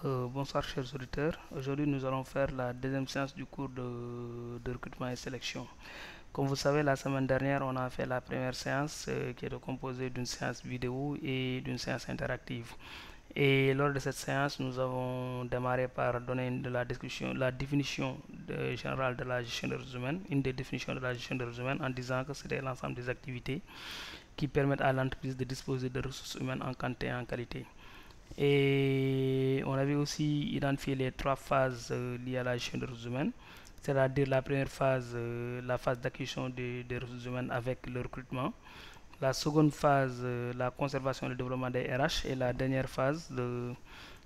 Bonsoir chers auditeurs. Aujourd'hui nous allons faire la deuxième séance du cours de recrutement et sélection. Comme vous savez, la semaine dernière on a fait la première séance qui est composée d'une séance vidéo et d'une séance interactive. Et lors de cette séance, nous avons démarré par donner la définition générale de la gestion des ressources humaines, une des définitions de la gestion des ressources humaines en disant que c'était l'ensemble des activités qui permettent à l'entreprise de disposer de ressources humaines en quantité et en qualité. Et on avait aussi identifié les trois phases liées à la gestion des ressources humaines, c'est-à-dire la première phase, la phase d'acquisition des ressources humaines avec le recrutement. La seconde phase, la conservation et le développement des RH. Et la dernière phase,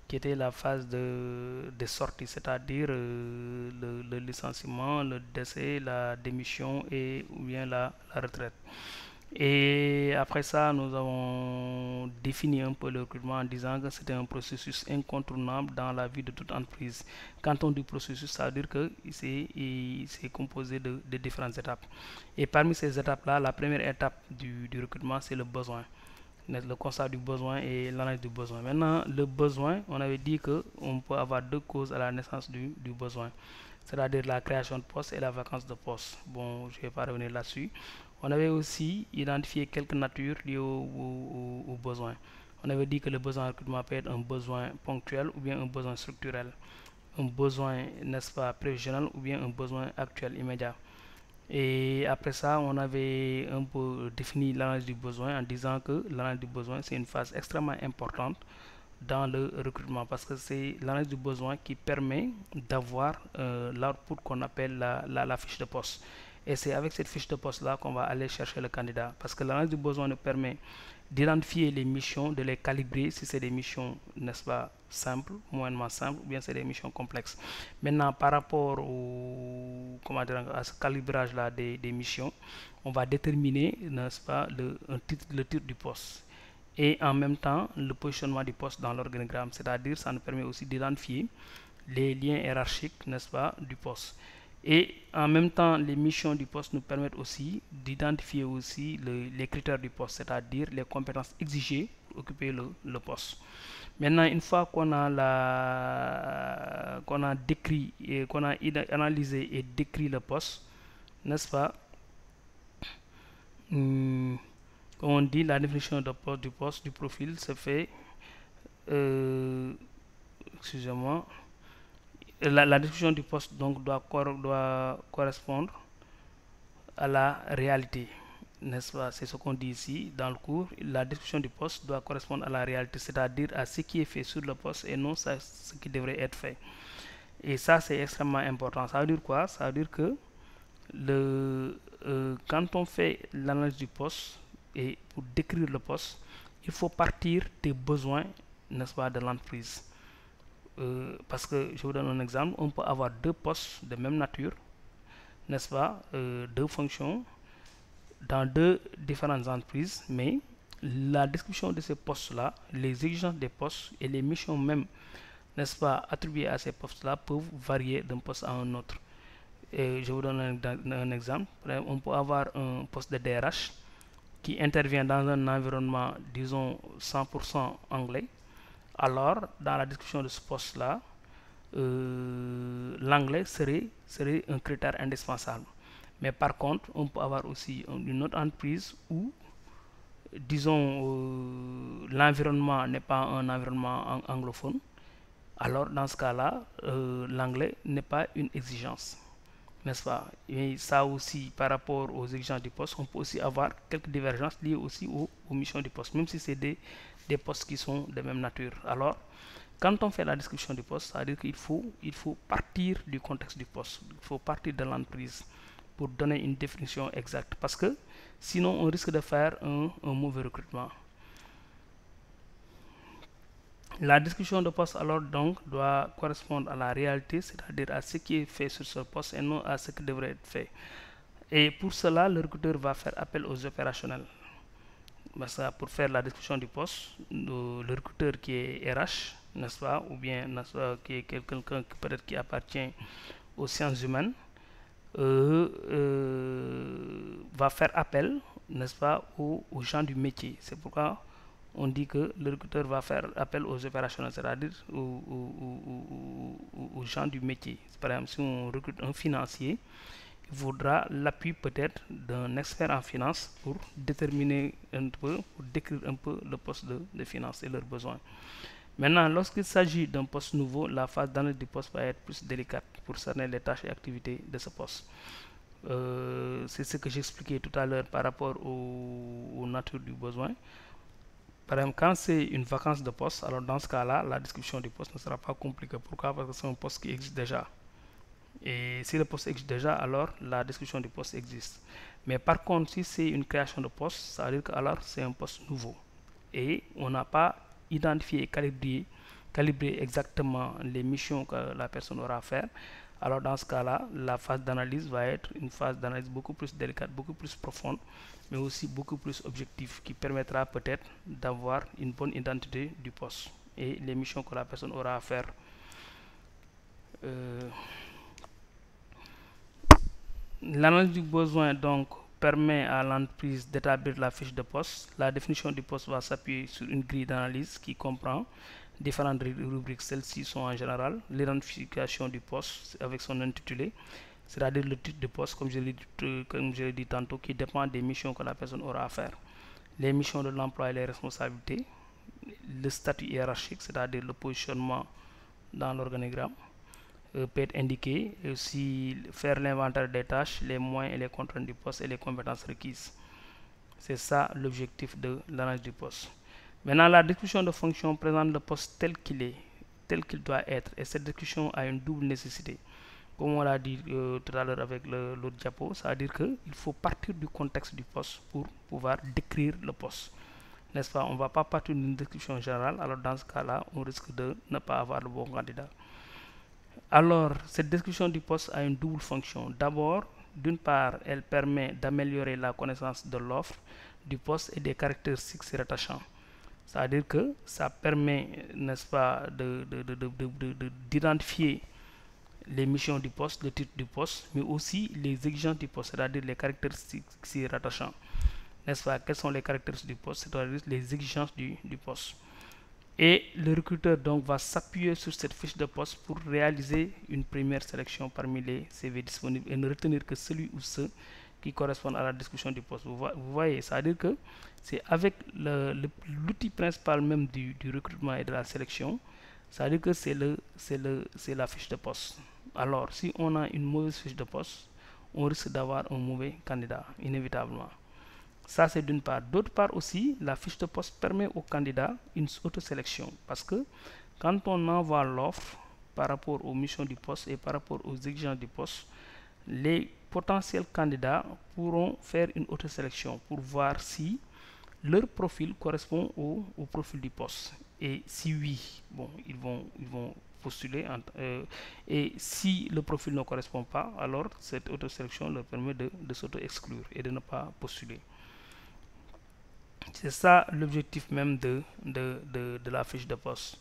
qui était la phase de sortie, c'est-à-dire le licenciement, le décès, la démission et ou bien la retraite. Et après ça, nous avons défini un peu le recrutement en disant que c'était un processus incontournable dans la vie de toute entreprise. Quand on dit processus, ça veut dire que c'est composé de différentes étapes. Et parmi ces étapes-là, la première étape du recrutement, c'est le besoin. Le constat du besoin et l'analyse du besoin. Maintenant, le besoin, on avait dit qu'on peut avoir deux causes à la naissance du besoin, c'est-à-dire la création de poste et la vacance de poste. Bon, je ne vais pas revenir là-dessus. On avait aussi identifié quelques natures liées aux besoins. On avait dit que le besoin en recrutement peut être un besoin ponctuel ou bien un besoin structurel, un besoin, n'est-ce pas, prévisionnel ou bien un besoin actuel, immédiat. Et après ça, on avait un peu défini l'analyse du besoin en disant que l'analyse du besoin, c'est une phase extrêmement importante dans le recrutement parce que c'est l'analyse du besoin qui permet d'avoir l'output qu'on appelle la fiche de poste. Et c'est avec cette fiche de poste-là qu'on va aller chercher le candidat parce que l'analyse du besoin nous permet d'identifier les missions, de les calibrer si c'est des missions, n'est-ce pas, simples, moyennement simples, ou bien c'est des missions complexes. Maintenant, par rapport comment dire, à ce calibrage-là des missions, on va déterminer, n'est-ce pas, le titre du poste et en même temps le positionnement du poste dans l'organigramme, c'est-à-dire ça nous permet aussi d'identifier les liens hiérarchiques, n'est-ce pas, du poste. Et en même temps, les missions du poste nous permettent aussi d'identifier aussi les critères du poste, c'est-à-dire les compétences exigées pour occuper le poste. Maintenant, une fois qu'on a décrit et qu'on a analysé et décrit le poste, n'est-ce pas, comme on dit, la définition de poste, du poste, du profil se fait, excusez-moi, la description du poste donc doit correspondre à la réalité, n'est-ce pas? C'est ce qu'on dit ici dans le cours. La description du poste doit correspondre à la réalité, c'est-à-dire à ce qui est fait sur le poste et non à ce qui devrait être fait. Et ça, c'est extrêmement important. Ça veut dire quoi? Ça veut dire que quand on fait l'analyse du poste et pour décrire le poste, il faut partir des besoins, n'est-ce pas, de l'entreprise. Parce que je vous donne un exemple, on peut avoir deux postes de même nature, n'est-ce pas, deux fonctions dans deux différentes entreprises, mais la description de ces postes-là, les exigences des postes et les missions même, n'est-ce pas, attribuées à ces postes-là peuvent varier d'un poste à un autre. Et je vous donne un exemple. On peut avoir un poste de DRH qui intervient dans un environnement, disons, 100% anglais. Alors, dans la description de ce poste-là, l'anglais serait un critère indispensable. Mais par contre, on peut avoir aussi une autre entreprise où, disons, l'environnement n'est pas un environnement anglophone. Alors, dans ce cas-là, l'anglais n'est pas une exigence, n'est-ce pas? Et ça aussi, par rapport aux exigences du poste, on peut aussi avoir quelques divergences liées aussi aux missions du poste, même si c'est des postes qui sont de même nature. Alors, quand on fait la description du poste, ça veut dire il faut partir du contexte du poste, il faut partir de l'entreprise pour donner une définition exacte. Parce que sinon, on risque de faire un mauvais recrutement. La description de poste alors donc doit correspondre à la réalité, c'est-à-dire à ce qui est fait sur ce poste et non à ce qui devrait être fait. Et pour cela, le recruteur va faire appel aux opérationnels. Pour faire la description du poste, le recruteur qui est RH, n'est-ce pas, ou bien qui est quelqu'un peut-être qui appartient aux sciences humaines, va faire appel, n'est-ce pas, aux gens du métier. C'est pourquoi on dit que le recruteur va faire appel aux opérationnels, c'est-à-dire aux gens du métier. Par exemple, si on recrute un financier, il faudra l'appui peut-être d'un expert en finance pour déterminer un peu, pour décrire un peu le poste de finance et leurs besoins. Maintenant, lorsqu'il s'agit d'un poste nouveau, la phase d'analyse du poste va être plus délicate pour cerner les tâches et activités de ce poste. C'est ce que j'expliquais tout à l'heure par rapport aux natures du besoin. Par exemple, quand c'est une vacance de poste, alors dans ce cas-là, la description du poste ne sera pas compliquée. Pourquoi? Parce que c'est un poste qui existe déjà. Et si le poste existe déjà, alors la description du poste existe. Mais par contre, si c'est une création de poste, ça veut dire que alors c'est un poste nouveau. Et on n'a pas identifié et calibré exactement les missions que la personne aura à faire. Alors dans ce cas-là, la phase d'analyse va être une phase d'analyse beaucoup plus délicate, beaucoup plus profonde, mais aussi beaucoup plus objective, qui permettra peut-être d'avoir une bonne identité du poste et les missions que la personne aura à faire. L'analyse du besoin donc permet à l'entreprise d'établir la fiche de poste. La définition du poste va s'appuyer sur une grille d'analyse qui comprend différentes rubriques. Celles-ci sont en général l'identification du poste avec son intitulé, c'est-à-dire le titre de poste, comme je l'ai dit tantôt, qui dépend des missions que la personne aura à faire. Les missions de l'emploi et les responsabilités, le statut hiérarchique, c'est-à-dire le positionnement dans l'organigramme, peut être indiqué, et aussi faire l'inventaire des tâches, les moyens et les contraintes du poste et les compétences requises. C'est ça l'objectif de l'analyse du poste. Maintenant, la description de fonction présente le poste tel qu'il est, tel qu'il doit être, et cette description a une double nécessité. Comme on l'a dit tout à l'heure avec l'autre diapo, ça veut dire qu'il faut partir du contexte du poste pour pouvoir décrire le poste. N'est-ce pas? On ne va pas partir d'une description générale, alors dans ce cas-là, on risque de ne pas avoir le bon candidat. Alors, cette description du poste a une double fonction. D'abord, d'une part, elle permet d'améliorer la connaissance de l'offre du poste et des caractéristiques s'y rattachant. C'est-à-dire que ça permet, n'est-ce pas, d'identifier les missions du poste, le titre du poste, mais aussi les exigences du poste, c'est-à-dire les caractéristiques s'y rattachant. N'est-ce pas? Quelles sont les caractéristiques du poste? C'est-à-dire les exigences du poste. Et le recruteur donc va s'appuyer sur cette fiche de poste pour réaliser une première sélection parmi les CV disponibles et ne retenir que celui ou ceux qui correspondent à la description du poste. Vous voyez, ça veut dire que c'est avec l'outil principal même du recrutement et de la sélection, ça veut dire que c'est la fiche de poste. Alors, si on a une mauvaise fiche de poste, on risque d'avoir un mauvais candidat, inévitablement. Ça, c'est d'une part. D'autre part aussi, la fiche de poste permet au candidat une auto-sélection. Parce que quand on envoie l'offre par rapport aux missions du poste et par rapport aux exigences du poste, les potentiels candidats pourront faire une auto-sélection pour voir si leur profil correspond au profil du poste. Et si oui, bon, ils vont postuler. Et si le profil ne correspond pas, alors cette auto-sélection leur permet de s'auto-exclure et de ne pas postuler. C'est ça l'objectif même de la fiche de poste.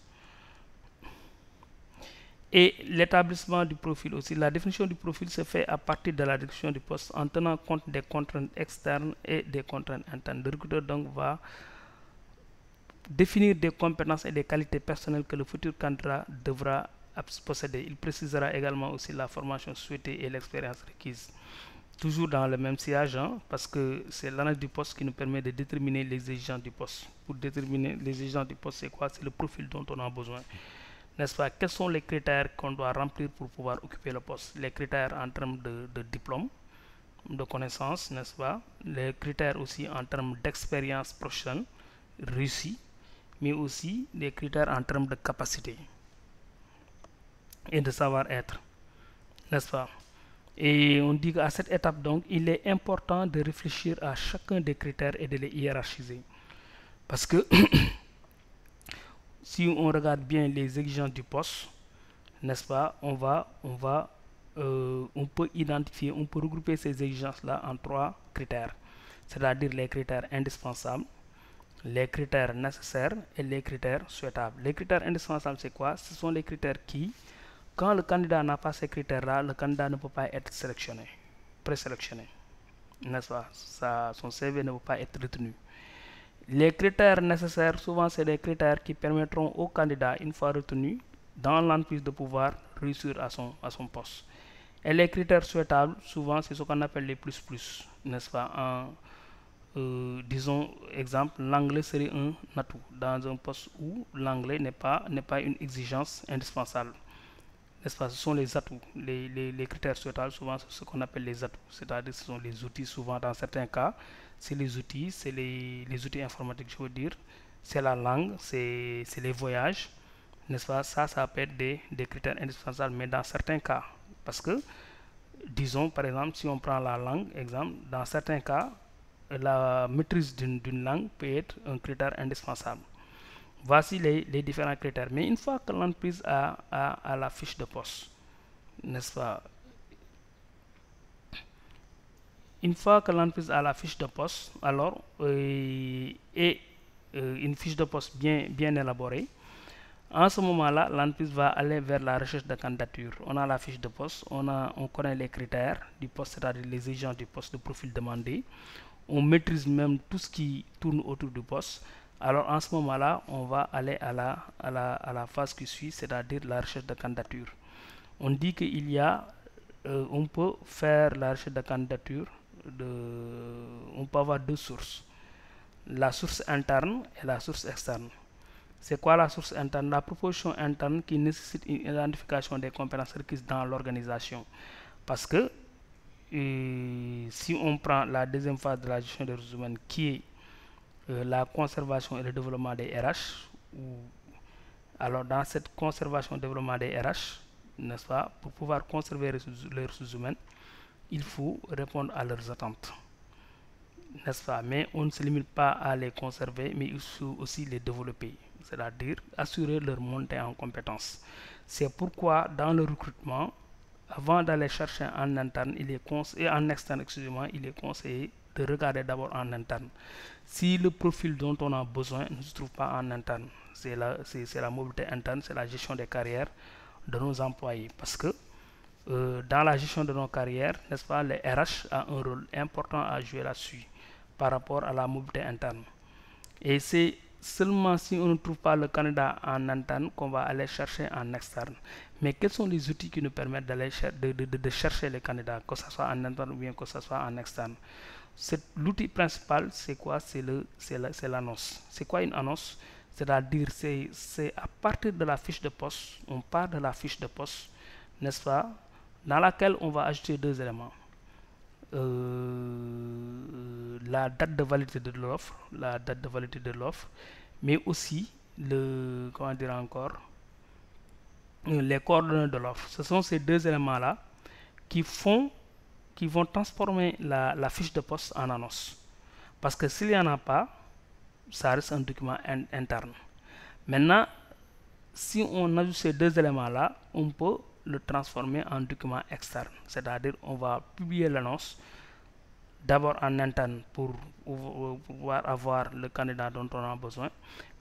Et l'établissement du profil aussi. La définition du profil se fait à partir de la description du poste en tenant compte des contraintes externes et des contraintes internes. Le recruteur donc va définir des compétences et des qualités personnelles que le futur candidat devra posséder. Il précisera également aussi la formation souhaitée et l'expérience requise. Toujours dans le même sillage, hein, parce que c'est l'analyse du poste qui nous permet de déterminer les exigences du poste. Pour déterminer les exigences du poste, c'est quoi? C'est le profil dont on a besoin. N'est-ce pas? Quels sont les critères qu'on doit remplir pour pouvoir occuper le poste? Les critères en termes de diplôme, de connaissances, n'est-ce pas? Les critères aussi en termes d'expérience professionnelle réussie, mais aussi des critères en termes de capacité et de savoir-être, n'est-ce pas? Et on dit qu'à cette étape, donc, il est important de réfléchir à chacun des critères et de les hiérarchiser. Parce que si on regarde bien les exigences du poste, n'est-ce pas, on peut identifier, on peut regrouper ces exigences-là en 3 critères. C'est-à-dire les critères indispensables, les critères nécessaires et les critères souhaitables. Les critères indispensables, c'est quoi? Ce sont les critères qui, quand le candidat n'a pas ces critères-là, le candidat ne peut pas être sélectionné, présélectionné. N'est-ce pas? Son CV ne peut pas être retenu. Les critères nécessaires, souvent, c'est des critères qui permettront au candidat, une fois retenu dans l'entreprise, de pouvoir réussir à son poste. Et les critères souhaitables, souvent, c'est ce qu'on appelle les plus, n'est-ce pas? Disons, exemple, l'anglais serait un atout dans un poste où l'anglais n'est pas une exigence indispensable. N'est-ce pas? Ce sont les atouts. Les critères souhaitables, souvent, c'est ce qu'on appelle les atouts. C'est-à-dire ce sont les outils, souvent, dans certains cas, c'est les outils, c'est les outils informatiques, je veux dire. C'est la langue, c'est les voyages. N'est-ce pas? Ça peut être des critères indispensables, mais dans certains cas. Parce que, disons, par exemple, si on prend la langue, exemple, dans certains cas, la maîtrise d'une langue peut être un critère indispensable. Voici les différents critères. Mais une fois que l'entreprise a la fiche de poste, n'est-ce pas? Une fois que l'entreprise a la fiche de poste, alors, une fiche de poste bien élaborée, en ce moment-là, l'entreprise va aller vers la recherche de candidature. On a la fiche de poste, on connaît les critères du poste, c'est-à-dire les exigences du poste, de profil demandé. On maîtrise même tout ce qui tourne autour du poste. Alors en ce moment-là, on va aller à la phase qui suit, c'est-à-dire la recherche de candidature. On dit qu'il y a, on peut faire la recherche de candidature, on peut avoir deux sources, la source interne et la source externe. C'est quoi la source interne? La proposition interne qui nécessite une identification des compétences requises dans l'organisation. Parce que si on prend la deuxième phase de la gestion des ressources humaines, qui est la conservation et le développement des RH, alors dans cette conservation et développement des RH, n'est-ce pas, pour pouvoir conserver les ressources humaines, il faut répondre à leurs attentes, n'est-ce pas? Mais on ne se limite pas à les conserver, mais il faut aussi les développer, c'est-à-dire assurer leur montée en compétences. C'est pourquoi dans le recrutement, avant d'aller chercher en interne, en externe, excusez-moi, il est conseillé de regarder d'abord en interne. Si le profil dont on a besoin ne se trouve pas en interne, c'est la mobilité interne, c'est la gestion des carrières de nos employés. Parce que dans la gestion de nos carrières, n'est-ce pas, les RH a un rôle important à jouer là-dessus par rapport à la mobilité interne. Et c'est seulement si on ne trouve pas le candidat en interne qu'on va aller chercher en externe. Mais quels sont les outils qui nous permettent d'aller de chercher les candidats, que ce soit en interne ou bien que ce soit en externe? L'outil principal, c'est quoi? C'est l'annonce. C'est quoi une annonce? C'est-à-dire, c'est à partir de la fiche de poste, on part de la fiche de poste, n'est-ce pas, dans laquelle on va ajouter deux éléments. La date de validité de l'offre, mais aussi comment dire encore, les coordonnées de l'offre. Ce sont ces deux éléments-là qui vont transformer la fiche de poste en annonce. Parce que s'il n'y en a pas, ça reste un document interne. Maintenant, si on ajoute ces deux éléments-là, on peut le transformer en document externe. C'est-à-dire, on va publier l'annonce d'abord en interne pour pouvoir avoir le candidat dont on a besoin.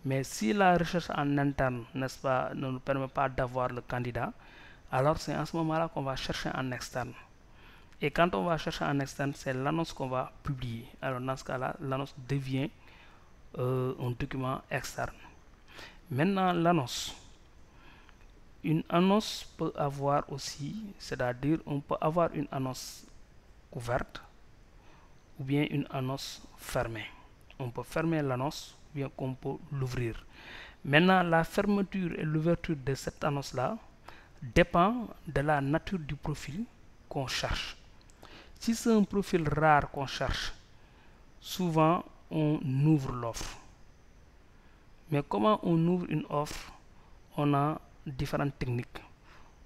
Mais si la recherche en interne, n'est-ce pas, ne nous permet pas d'avoir le candidat, alors c'est en ce moment-là qu'on va chercher en externe. Et quand on va chercher en externe, c'est l'annonce qu'on va publier. Alors dans ce cas-là, l'annonce devient un document externe. Maintenant, l'annonce. Une annonce peut avoir aussi, c'est-à-dire on peut avoir une annonce ouverte ou bien une annonce fermée. On peut fermer l'annonce ou bien qu'on peut l'ouvrir. Maintenant, la fermeture et l'ouverture de cette annonce-là dépend de la nature du profil qu'on cherche. Si c'est un profil rare qu'on cherche, souvent on ouvre l'offre. Mais comment on ouvre une offre? On a différentes techniques.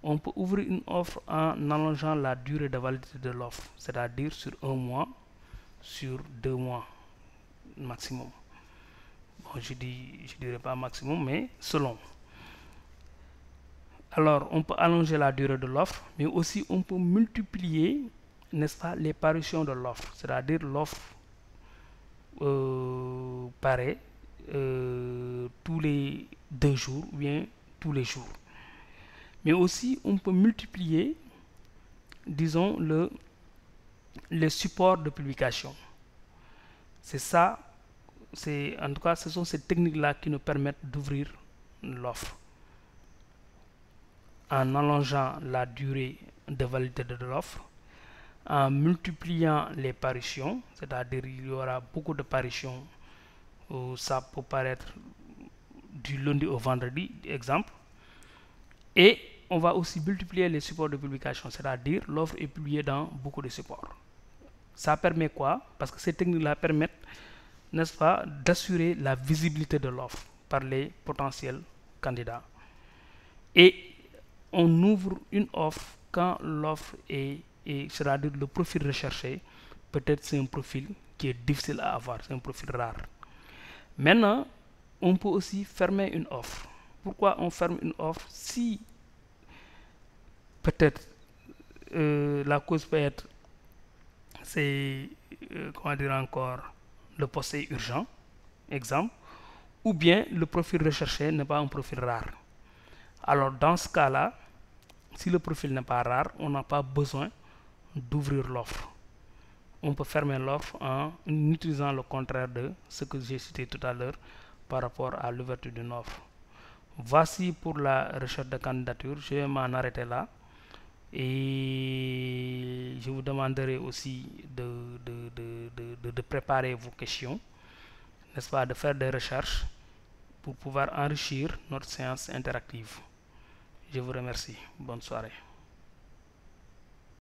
On peut ouvrir une offre en allongeant la durée de validité de l'offre, c'est-à-dire sur 1 mois, sur 2 mois maximum. Bon, je dirais pas maximum, mais selon. Alors, on peut allonger la durée de l'offre, mais aussi on peut multiplier, n'est-ce pas, les parutions de l'offre, c'est-à-dire l'offre paraît tous les 2 jours ou bien tous les jours. Mais aussi, on peut multiplier, disons, les supports de publication. C'est ça en tout cas, ce sont ces techniques-là qui nous permettent d'ouvrir l'offre en allongeant la durée de validité de l'offre, en multipliant les parutions, c'est-à-dire il y aura beaucoup de parutions où ça peut paraître du lundi au vendredi, exemple, et on va aussi multiplier les supports de publication, c'est-à-dire l'offre est publiée dans beaucoup de supports. Ça permet quoi? Parce que ces techniques-là permettent, n'est-ce pas, d'assurer la visibilité de l'offre par les potentiels candidats. Et on ouvre une offre quand l'offre c'est-à-dire le profil recherché, peut-être c'est un profil qui est difficile à avoir, c'est un profil rare. Maintenant, on peut aussi fermer une offre. Pourquoi on ferme une offre? Si peut-être la cause peut être, c'est, comment dire encore, le poste est urgent, exemple, ou bien le profil recherché n'est pas un profil rare. Alors dans ce cas-là, si le profil n'est pas rare, on n'a pas besoin d'ouvrir l'offre. On peut fermer l'offre en utilisant le contraire de ce que j'ai cité tout à l'heure par rapport à l'ouverture d'une offre. Voici pour la recherche de candidature. Je vais m'en arrêter là. Et je vous demanderai aussi de préparer vos questions, n'est-ce pas, de faire des recherches pour pouvoir enrichir notre séance interactive. Je vous remercie. Bonne soirée.